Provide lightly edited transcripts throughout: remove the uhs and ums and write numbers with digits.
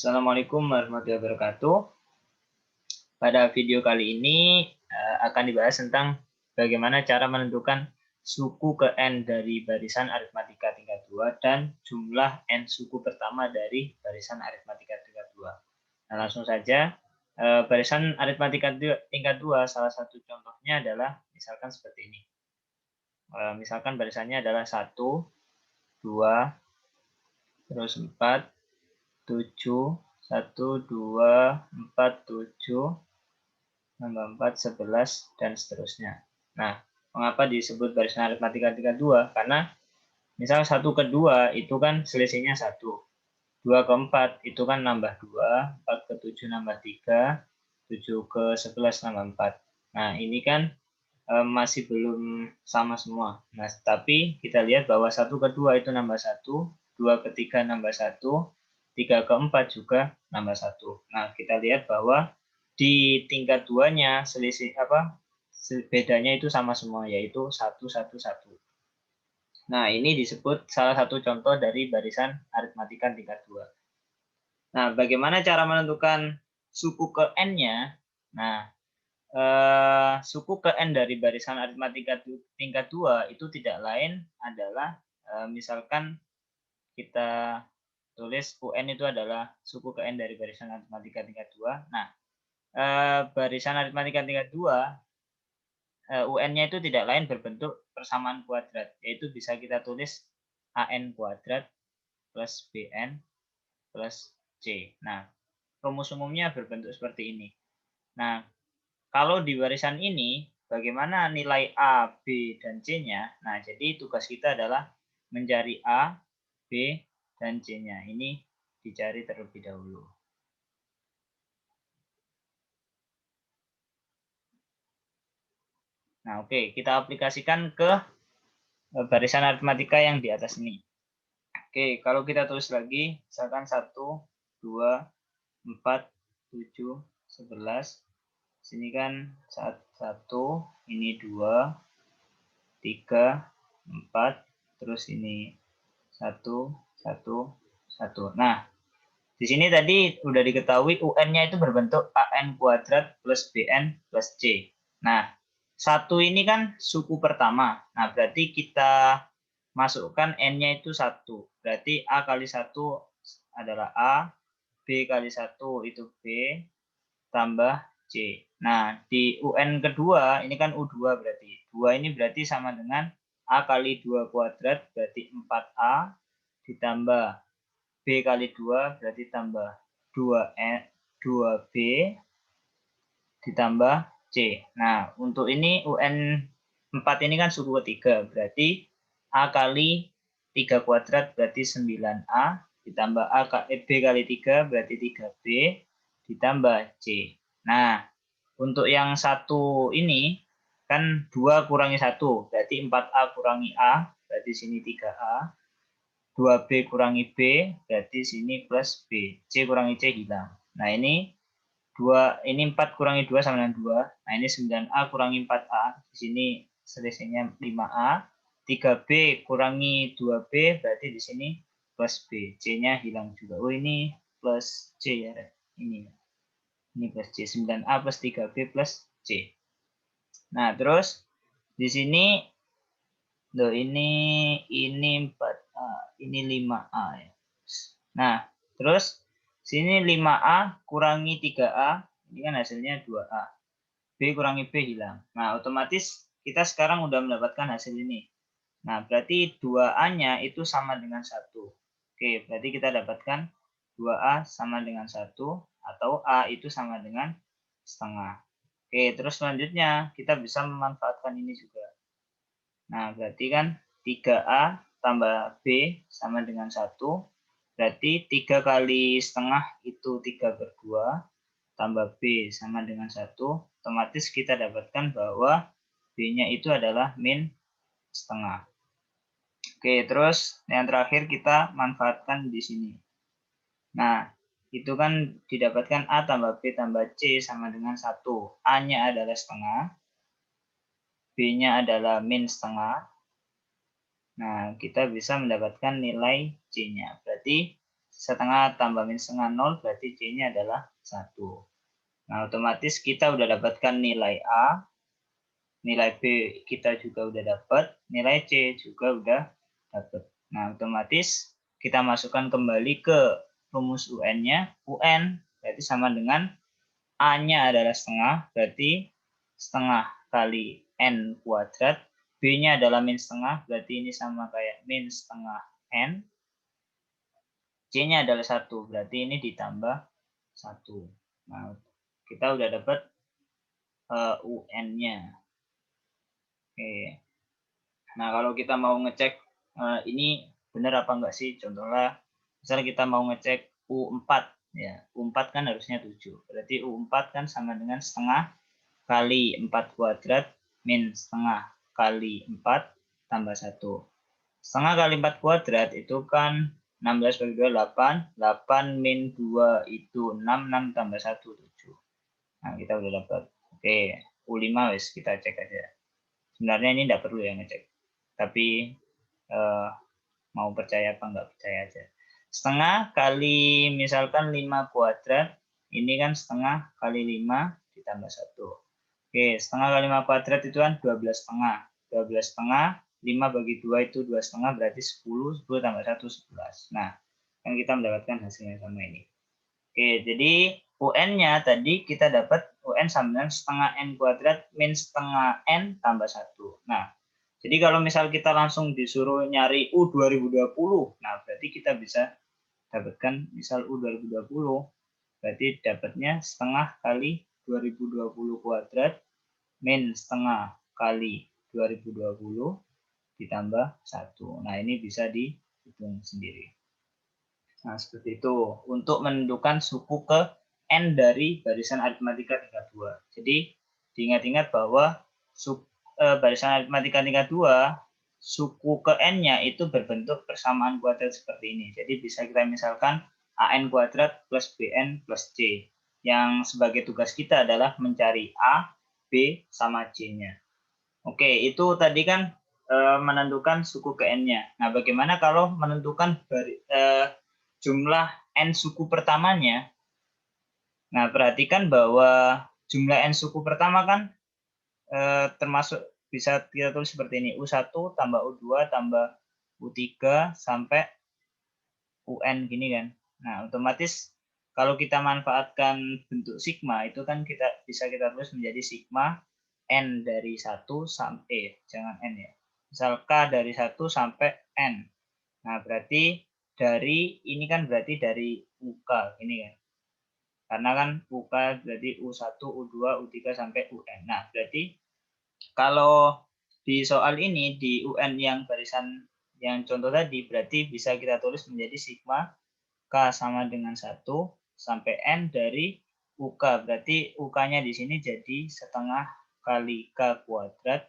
Assalamualaikum warahmatullahi wabarakatuh. Pada video kali ini akan dibahas tentang bagaimana cara menentukan suku ke N dari barisan aritmatika tingkat 2 dan jumlah N suku pertama dari barisan aritmatika tingkat 2. Nah, langsung saja, barisan aritmatika tingkat 2 salah satu contohnya adalah misalkan seperti ini. Misalkan barisannya adalah 1, 2, terus 4, 7, 1, 2, 4, 7, nambah 4, 11, dan seterusnya. Nah, mengapa disebut barisan aritmatika tingkat 2? Karena misal 1 ke 2 itu kan selisihnya 1. 2 ke 4 itu kan nambah 2, 4 ke 7 nambah 3, 7 ke 11 nambah 4. Nah, ini kan masih belum sama semua. Nah, tapi kita lihat bahwa 1 ke 2 itu nambah 1, 2 ke 3 nambah 1, 3 ke 4 juga nambah 1. Nah, kita lihat bahwa di tingkat 2-nya selisih bedanya itu sama semua, yaitu 1, 1, 1. Nah, ini disebut salah satu contoh dari barisan aritmatika tingkat 2. Nah, bagaimana cara menentukan suku ke N-nya? Nah, suku ke N dari barisan aritmatika tingkat 2 itu tidak lain adalah misalkan kita tulis UN itu adalah suku ke N dari barisan aritmatika tingkat 2. Nah, barisan aritmatika tingkat 2 UN-nya itu tidak lain berbentuk persamaan kuadrat, yaitu bisa kita tulis AN kuadrat plus BN plus C. Nah, rumus umumnya berbentuk seperti ini. Nah, kalau di barisan ini, bagaimana nilai A, B, dan C-nya? Nah, jadi tugas kita adalah mencari A, B, dan C-nya. Ini dicari terlebih dahulu. Nah, oke, kita aplikasikan ke barisan aritmatika yang di atas ini. Oke, kalau kita tulis lagi, misalkan 1, 2, 4, 7, 11. Sini kan 1, ini 2, 3, 4, terus ini 1, 1, 1. Nah, di sini tadi udah diketahui UN-nya itu berbentuk AN kuadrat plus BN plus C. Nah, 1 ini kan suku pertama. Nah, berarti kita masukkan N-nya itu 1. Berarti A kali 1 adalah A, B kali 1 itu B, tambah C. Nah, di UN kedua, ini kan U2 berarti. 2 ini berarti sama dengan A kali 2 kuadrat, berarti 4A, ditambah B kali 2 berarti tambah 2B ditambah C. Nah, untuk ini UN 4 ini kan suku ketiga, berarti A kali 3 kuadrat berarti 9A, ditambah B kali 3 berarti 3B, ditambah C. Nah, untuk yang satu ini, kan 2 kurangi 1, berarti 4A kurangi A, berarti sini 3A. 2B kurangi B, berarti sini plus B. C kurangi C hilang. Nah, ini 4 kurangi 2 sama dengan 2. Nah, ini 9A kurangi 4A. Di sini selisihnya 5A. 3B kurangi 2B, berarti di sini plus B. C-nya hilang juga. Oh, ini plus C ya. Ini plus C. 9A plus 3B plus C. Nah, terus di sini loh, ini 4A, ini 5A ya. Nah, terus sini 5A kurangi 3A, ini kan hasilnya 2A. B kurangi B hilang. Nah, otomatis kita sekarang udah mendapatkan hasil ini. Nah, berarti 2A-nya itu sama dengan 1. Oke, berarti kita dapatkan 2A sama dengan 1, atau A itu sama dengan setengah. Oke, terus selanjutnya kita bisa memanfaatkan ini juga. Nah, berarti kan 3A tambah B sama dengan 1. Berarti 3 kali setengah itu 3/2. Tambah B sama dengan 1. Otomatis kita dapatkan bahwa B-nya itu adalah min setengah. Oke, terus yang terakhir kita manfaatkan di sini. Nah, itu kan didapatkan A tambah B tambah C sama dengan 1. A-nya adalah setengah. B-nya adalah min setengah. Nah, kita bisa mendapatkan nilai C-nya. Berarti setengah tambah min setengah 0 berarti C-nya adalah 1. Nah, otomatis kita udah dapatkan nilai A, nilai B kita juga udah dapat, nilai C juga udah dapat. Nah, otomatis kita masukkan kembali ke rumus UN-nya. UN berarti sama dengan A-nya adalah setengah, berarti setengah kali N kuadrat. B-nya adalah min setengah, berarti ini sama kayak min setengah N. C-nya adalah 1, berarti ini ditambah 1. Nah, kita udah dapat UN-nya. Oke. Nah, kalau kita mau ngecek ini benar apa enggak sih? Contohnya, misalnya kita mau ngecek U4, ya. U4 kan harusnya 7. Berarti U4 kan sama dengan setengah kali 4 kuadrat min setengah kali 4 tambah 1. Setengah kali 4 kuadrat itu kan 16 bagi 2, 8. 8 min 2 itu 6. 6 tambah 1, 7. Nah, kita udah dapat. Oke, U5 wes kita cek aja. Sebenarnya ini tidak perlu ya ngecek. Tapi mau percaya apa nggak percaya aja. Setengah kali misalkan 5 kuadrat. Ini kan setengah kali 5 ditambah 1. Oke, setengah kali 5 kuadrat itu kan 12 setengah. 12 setengah, 5 bagi 2 itu 2 setengah, berarti 10. 10 tambah 1, 11. Nah, kan kita mendapatkan hasilnya sama ini. Oke, jadi UN-nya tadi kita dapat UN sama dengan setengah N kuadrat min setengah N tambah 1. Nah, jadi kalau misal kita langsung disuruh nyari U 2020, nah berarti kita bisa dapatkan misal U 2020, berarti dapatnya setengah kali 2020 kuadrat min setengah kali 2020 ditambah 1. Nah, ini bisa dihitung sendiri. Nah, seperti itu untuk menentukan suku ke N dari barisan aritmatika tingkat 2. Jadi, diingat-ingat bahwa barisan aritmatika tingkat 2, suku ke N-nya itu berbentuk persamaan kuadrat seperti ini. Jadi, bisa kita misalkan AN kuadrat plus BN plus C. Yang sebagai tugas kita adalah mencari A, B, sama C-nya. Oke, itu tadi kan menentukan suku ke N-nya. Nah, bagaimana kalau menentukan jumlah N suku pertamanya? Nah, perhatikan bahwa jumlah N suku pertama kan termasuk bisa kita tulis seperti ini. U1 tambah U2 tambah U3 sampai UN gini kan. Nah, otomatis kalau kita manfaatkan bentuk sigma itu kan bisa kita tulis menjadi sigma N dari 1 sampai jangan N ya. Misal K dari 1 sampai N. Nah, berarti ini kan berarti dari UK ini kan. Karena kan UK berarti U1, U2, U3 sampai UN. Nah, berarti kalau di soal ini di UN yang barisan yang contoh tadi berarti bisa kita tulis menjadi sigma K sama dengan 1 sampai N dari UK. Berarti UK-nya di sini jadi setengah kali K kuadrat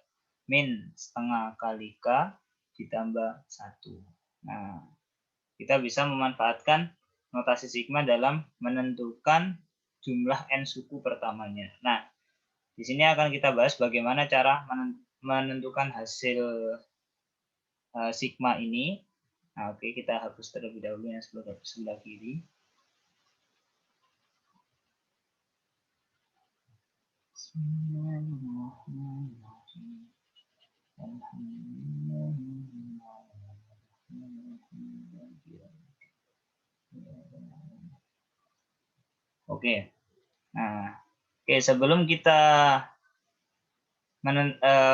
min setengah kali K ditambah 1. Nah, kita bisa memanfaatkan notasi sigma dalam menentukan jumlah N suku pertamanya. Nah, di sini akan kita bahas bagaimana cara menentukan hasil sigma ini. Nah, oke, kita hapus terlebih dahulu yang sebelah kiri. Oke. Nah, oke, sebelum kita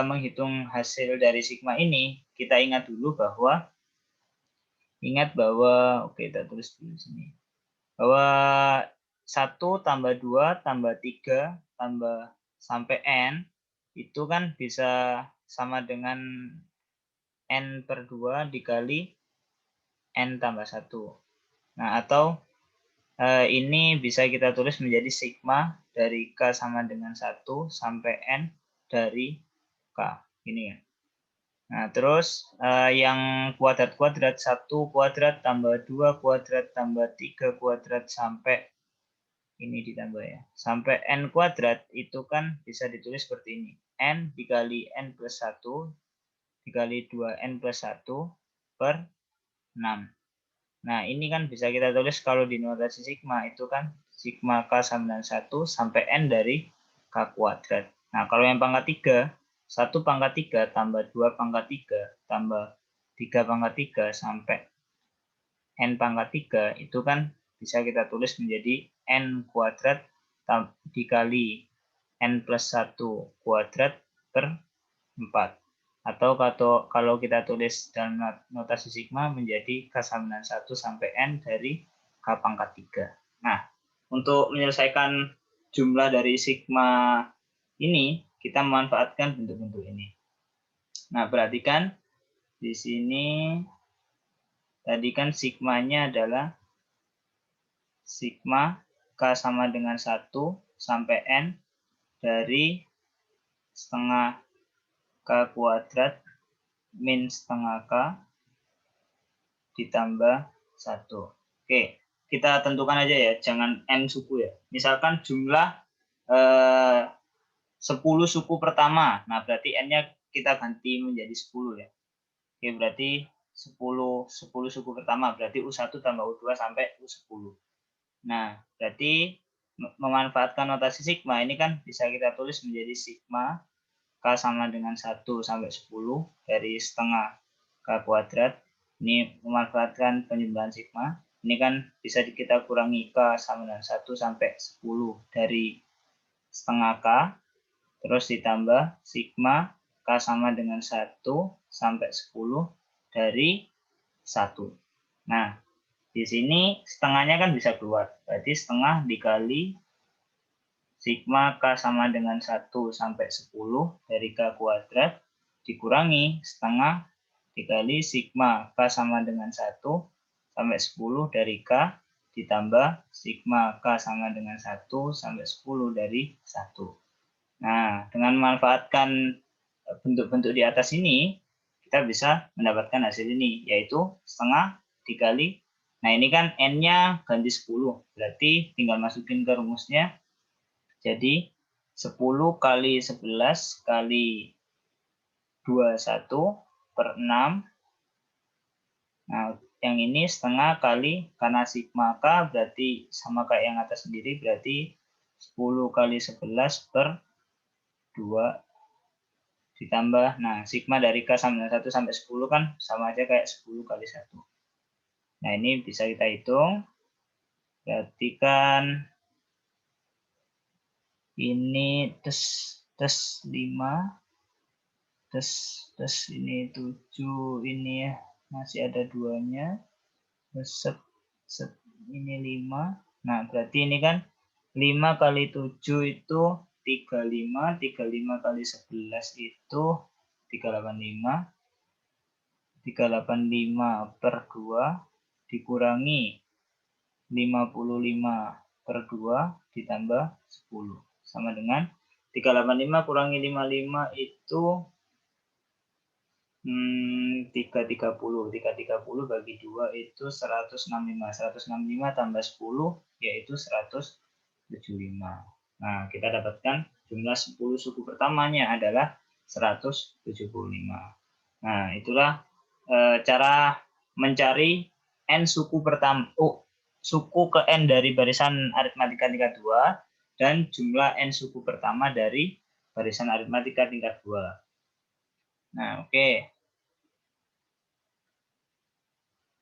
menghitung hasil dari sigma ini, kita ingat bahwa oke, kita tulis dulu sini. Bahwa 1 tambah 2 tambah 3 tambah sampai N itu kan bisa sama dengan N per 2 dikali N tambah 1. Nah, atau ini bisa kita tulis menjadi sigma dari K sama dengan 1 sampai N dari K. Ini ya. Nah, terus yang kuadrat-kuadrat 1 kuadrat tambah 2 kuadrat tambah 3 kuadrat sampai ini ditambah ya. Sampai N kuadrat itu kan bisa ditulis seperti ini. N dikali N plus 1 dikali 2N plus 1 per 6. Nah, ini kan bisa kita tulis kalau di notasi sigma itu kan sigma K sama dengan 1 sampai N dari K kuadrat. Nah, kalau yang pangkat 3, 1 pangkat 3 tambah 2 pangkat 3 tambah 3 pangkat 3 sampai N pangkat 3 itu kan bisa kita tulis menjadi N kuadrat dikali N plus 1 kuadrat per 4. Atau kalau kita tulis dalam notasi sigma menjadi K sama dengan 1 sampai N dari K pangkat 3. Nah, untuk menyelesaikan jumlah dari sigma ini, kita memanfaatkan bentuk-bentuk ini. Nah, perhatikan di sini tadi kan sigmanya adalah sigma K sama dengan 1 sampai N dari setengah K kuadrat min setengah K ditambah 1. Oke, kita tentukan aja ya, jangan N suku ya. Misalkan jumlah 10 suku pertama, nah berarti N-nya kita ganti menjadi 10 ya. Oke, berarti 10 suku pertama, berarti U1 tambah U2 sampai U10. Nah, berarti memanfaatkan notasi sigma ini kan bisa kita tulis menjadi sigma K sama dengan 1 sampai 10 dari setengah K kuadrat. Ini memanfaatkan penjumlahan sigma. Ini kan bisa kita kurangi K sama dengan 1 sampai 10 dari setengah K. Terus ditambah sigma K sama dengan 1 sampai 10 dari 1. Nah, di sini setengahnya kan bisa keluar. Berarti setengah dikali sigma K sama dengan 1 sampai 10 dari K kuadrat dikurangi setengah dikali sigma K sama dengan 1 sampai 10 dari K ditambah sigma K sama dengan 1 sampai 10 dari 1. Nah, dengan memanfaatkan bentuk-bentuk di atas ini, kita bisa mendapatkan hasil ini, yaitu setengah dikali, nah ini kan N-nya ganti 10, berarti tinggal masukin ke rumusnya, jadi 10 kali 11 kali 21 per 6. Nah, yang ini setengah kali, karena sigma K berarti sama kayak yang atas sendiri, berarti 10 kali 11 per 2 ditambah, nah sigma dari K sama dengan 1 sampai 10 kan sama aja kayak 10 kali 1. Nah, ini bisa kita hitung. Perhatikan ini tes 5, tes ini 7, ini ya masih ada 2-nya. Set ini 5. Nah, berarti ini kan 5 kali 7 itu 35, 35 kali 11 itu 385. 385 per 2 dikurangi 55 per 2 ditambah 10 sama dengan 385 kurangi 55 itu 330 bagi 2 itu 165 tambah 10 yaitu 175. Nah, kita dapatkan jumlah 10 suku pertamanya adalah 175. Nah, itulah cara mencari N suku pertama, suku ke N dari barisan aritmatika tingkat 2 dan jumlah N suku pertama dari barisan aritmatika tingkat 2. Nah, oke.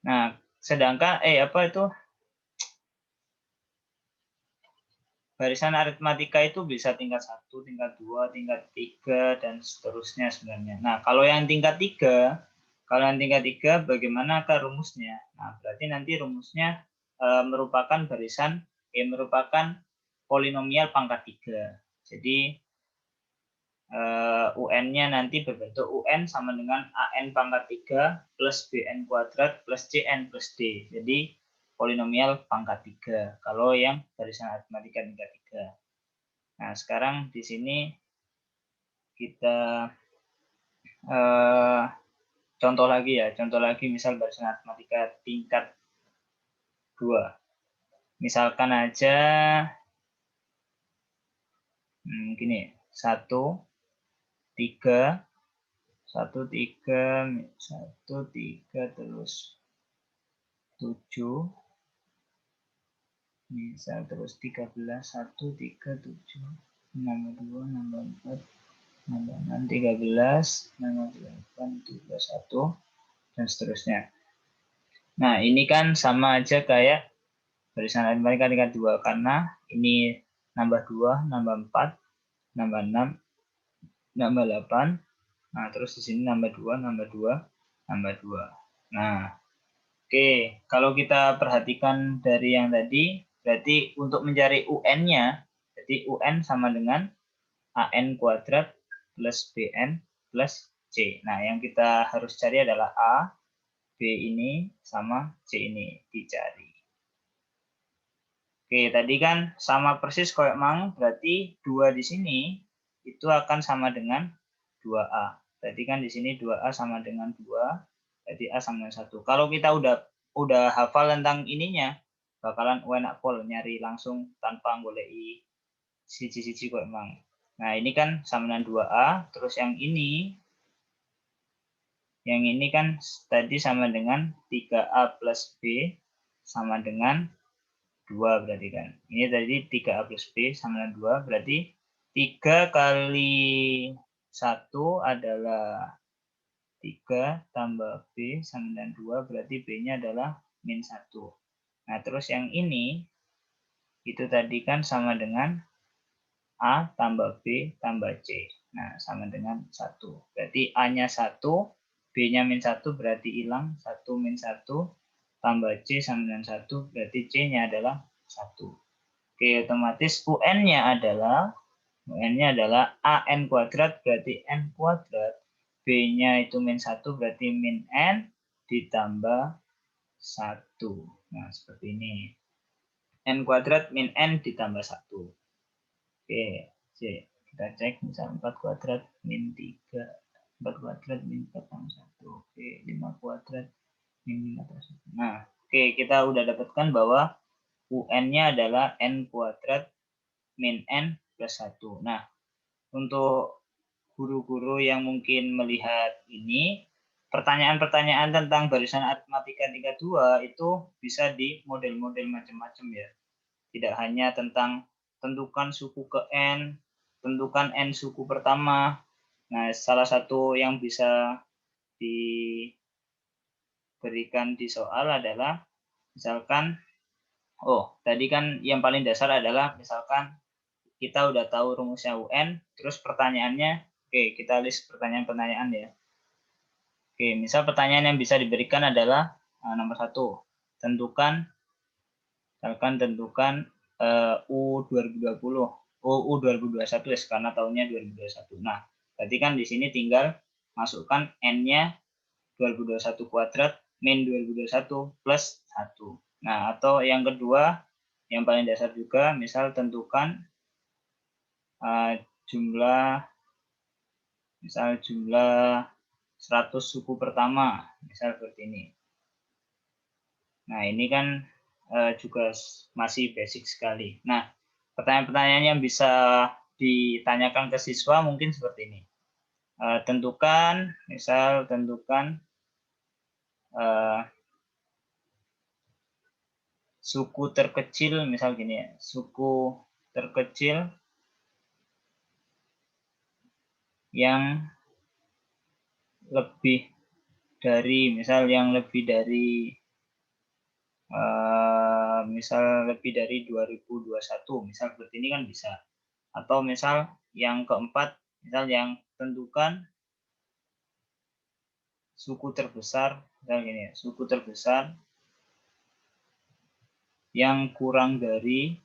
Nah, sedangkan apa itu? Barisan aritmatika itu bisa tingkat 1, tingkat 2, tingkat 3 dan seterusnya sebenarnya. Nah, kalau yang tingkat 3 bagaimana rumusnya? Nah, berarti nanti rumusnya merupakan merupakan polinomial pangkat 3. Jadi UN-nya nanti berbentuk UN sama dengan AN pangkat 3 plus BN kuadrat plus CN plus D. Jadi polinomial pangkat 3 kalau yang barisan aritmatika tingkat 3. Nah, sekarang di sini kita contoh lagi ya. Contoh lagi misal barisan aritmatika tingkat 2. Misalkan aja gini, 1, 3, 1, 3, 1, 3, terus 7, misal terus 13, 1, 3, 7, nambah 2, nambah 4, nambah 6, 13, nambah 8, 17, 1, dan seterusnya. Nah, ini kan sama aja kayak barisan aritmatika tingkat 2, karena ini nambah 2, nambah 4, nambah 6, nambah 8, nah terus di sini nambah 2, nambah 2, nambah 2. Nah, oke, kalau kita perhatikan dari yang tadi, berarti untuk mencari UN-nya, jadi UN sama dengan AN kuadrat plus BN plus C. Nah, yang kita harus cari adalah A, B ini sama C ini dicari. Oke, tadi kan sama persis kayak mang, berarti 2 di sini itu akan sama dengan 2A. Berarti kan di sini 2A sama dengan 2, berarti A sama dengan 1. Kalau kita udah hafal tentang ininya, bakalan enak pol nyari langsung tanpa goleki siji-siji kayak mang. Nah, ini kan sama dengan 2A, terus yang ini kan tadi sama dengan 3A plus B sama dengan 2 berarti kan. Ini tadi 3A plus B sama dengan 2, berarti 3 kali 1 adalah 3 tambah B sama dengan 2, berarti B-nya adalah min 1. Nah, terus yang ini, itu tadi kan sama dengan A tambah B tambah C. Nah, sama dengan 1. Berarti A-nya 1, B-nya min 1, berarti hilang. 1 min 1, tambah C sama dengan 1, berarti C-nya adalah 1. Oke, otomatis UN-nya adalah AN kuadrat, berarti N kuadrat. B-nya itu min 1, berarti min N ditambah 1. Nah, seperti ini. N kuadrat min N ditambah 1. Oke, C. Kita cek misal 4 kuadrat min 3. 4 kuadrat min 4 tambah 1. Oke, 5 kuadrat min 5 tambah 1. Nah, oke, kita udah dapatkan bahwa UN-nya adalah N kuadrat min N plus 1. Nah, untuk guru-guru yang mungkin melihat ini, pertanyaan-pertanyaan tentang barisan aritmatika tingkat 2 itu bisa di model-model macam-macam ya. Tidak hanya tentang tentukan suku ke N, tentukan N suku pertama. Nah, salah satu yang bisa diberikan di soal adalah misalkan, tadi kan yang paling dasar adalah misalkan kita udah tahu rumusnya UN, terus pertanyaannya, oke, kita list pertanyaan-pertanyaan ya. Oke, misal pertanyaan yang bisa diberikan adalah nomor 1, tentukan U 2020, U 2021 ya, karena tahunnya 2021. Nah, berarti kan di sini tinggal masukkan N-nya 2021 kuadrat min 2021 plus 1. Nah, atau yang kedua, yang paling dasar juga, misal tentukan jumlah 100 suku pertama, misal seperti ini. Nah, ini kan juga masih basic sekali. Nah, pertanyaan-pertanyaan yang bisa ditanyakan ke siswa mungkin seperti ini. Tentukan suku terkecil, misal gini ya, suku terkecil yang lebih dari, misal lebih dari 2021, misal seperti ini kan bisa. Atau misal yang keempat, misal yang tentukan suku terbesar, misal gini, suku terbesar yang kurang dari,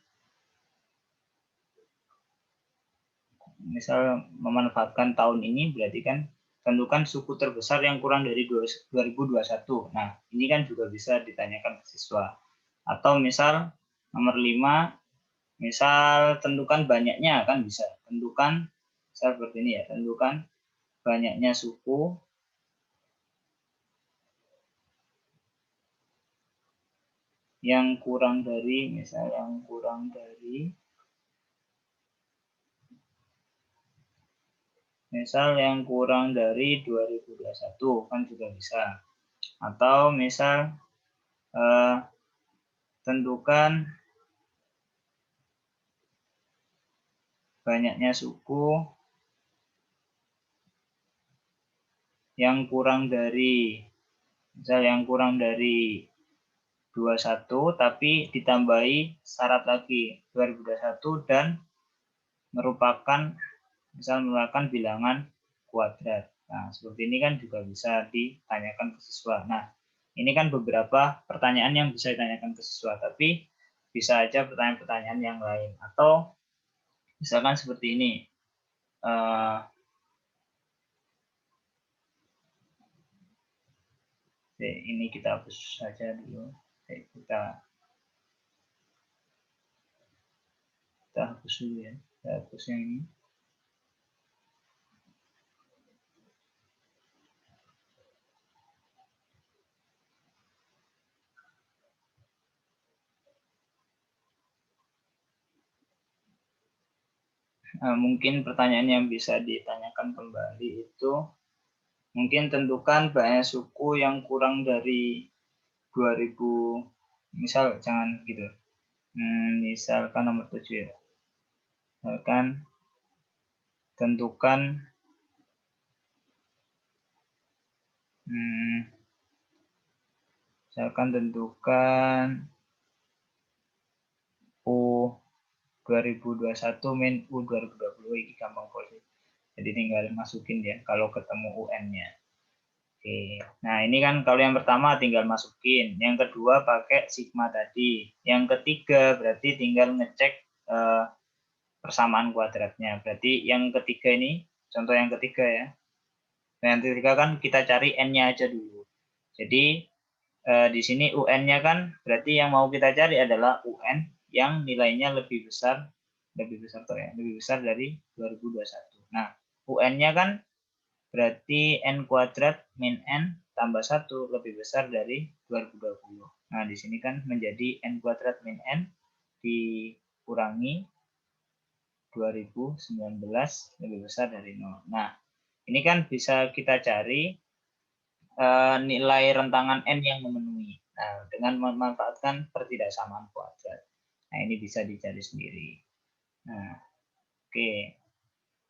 misal memanfaatkan tahun ini, berarti kan tentukan suku terbesar yang kurang dari 2021. Nah, ini kan juga bisa ditanyakan ke siswa. Atau misal nomor 5, misal tentukan banyaknya, kan bisa. Tentukan, misal seperti ini ya, tentukan banyaknya suku yang kurang dari, misal yang kurang dari 2021, kan juga bisa. Atau misal tentukan banyaknya suku yang kurang dari, misal yang kurang dari 21 tapi ditambahi syarat lagi 2021 dan merupakan bilangan kuadrat. Nah, seperti ini kan juga bisa ditanyakan ke siswa. Nah, ini kan beberapa pertanyaan yang bisa ditanyakan ke siswa, tapi bisa aja pertanyaan-pertanyaan yang lain. Atau misalkan seperti ini. Ini kita hapus saja dulu. Kita hapus dulu ya. Kita hapus yang ini. Mungkin pertanyaan yang bisa ditanyakan kembali itu, mungkin tentukan banyak suku yang kurang dari 2000, misal jangan gitu. Misalkan nomor 7 ya. Misalkan tentukan U 2021 min U 2020, ini gampang banget. Jadi tinggal masukin ya kalau ketemu UN-nya. Oke. Nah, ini kan kalau yang pertama tinggal masukin, yang kedua pakai sigma tadi, yang ketiga berarti tinggal ngecek persamaan kuadratnya. Berarti yang ketiga ini, contoh yang ketiga ya. Nah, yang ketiga kan kita cari N-nya aja dulu. Jadi di sini UN-nya kan berarti yang mau kita cari adalah UN yang nilainya lebih besar dari 2021. Nah, UN-nya kan berarti N kuadrat min N tambah 1 lebih besar dari 2020. Nah, di sini kan menjadi N kuadrat min N dikurangi 2019 lebih besar dari 0. Nah, ini kan bisa kita cari nilai rentangan N yang memenuhi. Nah, dengan memanfaatkan pertidaksamaan kuadrat. Nah, ini bisa dicari sendiri. Nah, oke.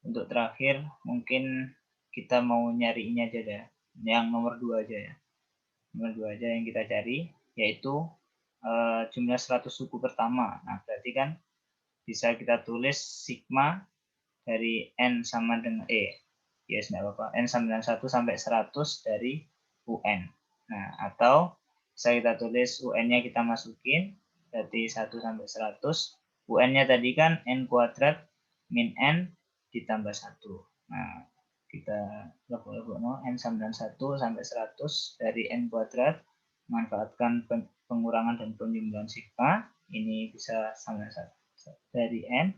Untuk terakhir, mungkin kita mau nyari ini aja deh. Yang nomor 2 aja ya. Nomor 2 aja yang kita cari, yaitu jumlah 100 suku pertama. Nah, berarti kan bisa kita tulis sigma dari N sama dengan yes, enggak apa-apa. N sama dengan 1 sampai 100 dari UN. Nah, atau bisa kita tulis UN-nya kita masukin, berarti 1 sampai 100. UN-nya tadi kan N kuadrat min N ditambah 1. Nah, kita lebok-lebok N sama dengan 1 sampai 100 dari N kuadrat, manfaatkan pengurangan dan penjumlahan sigma, ini bisa sama dengan 1 dari N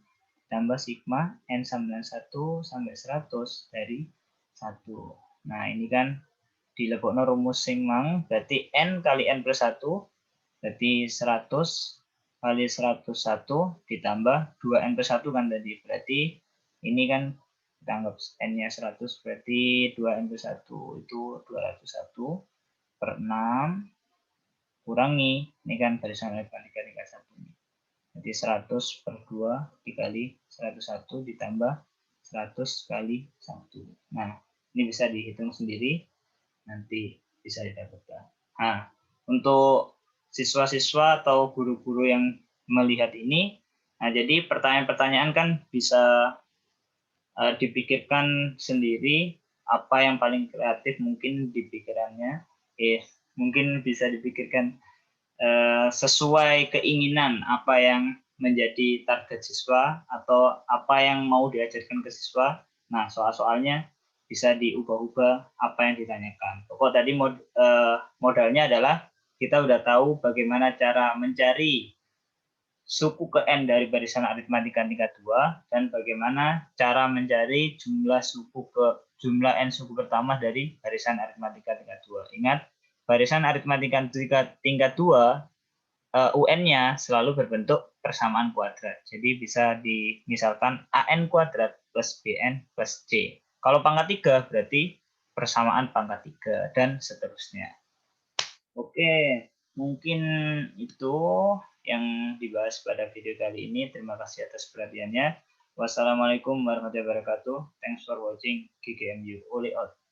tambah sigma N sama dengan 1 sampai 100 dari 1. Nah, ini kan dilebokno rumus sing mang, berarti N kali N plus 1, berarti 100 kali 101 ditambah 2N plus 1 kan tadi. Berarti ini kan kita anggap N-nya 100, berarti 2N plus 1 itu 201 per 6 kurangi, ini kan barisan aritmatika tingkat 1 ini. Jadi 100 per 2 dikali 101 ditambah 100 kali 1. Nah, ini bisa dihitung sendiri, nanti bisa didapatkan. Nah, untuk siswa-siswa atau guru-guru yang melihat ini, nah jadi pertanyaan-pertanyaan kan bisa dipikirkan sendiri, apa yang paling kreatif mungkin di pikirannya. Mungkin bisa dipikirkan sesuai keinginan apa yang menjadi target siswa atau apa yang mau diajarkan ke siswa. Nah, soal-soalnya bisa diubah-ubah apa yang ditanyakan. Pokok tadi modalnya adalah kita udah tahu bagaimana cara mencari suku ke N dari barisan aritmatika tingkat 2 dan bagaimana cara mencari jumlah N suku pertama dari barisan aritmatika tingkat 2. Ingat, barisan aritmatika tingkat 2 UN-nya selalu berbentuk persamaan kuadrat. Jadi bisa misalkan AN kuadrat plus BN plus C. Kalau pangkat 3 berarti persamaan pangkat 3 dan seterusnya. Oke. Mungkin itu yang dibahas pada video kali ini. Terima kasih atas perhatiannya. Wassalamualaikum warahmatullahi wabarakatuh. Thanks for watching. GGMU. Oli out.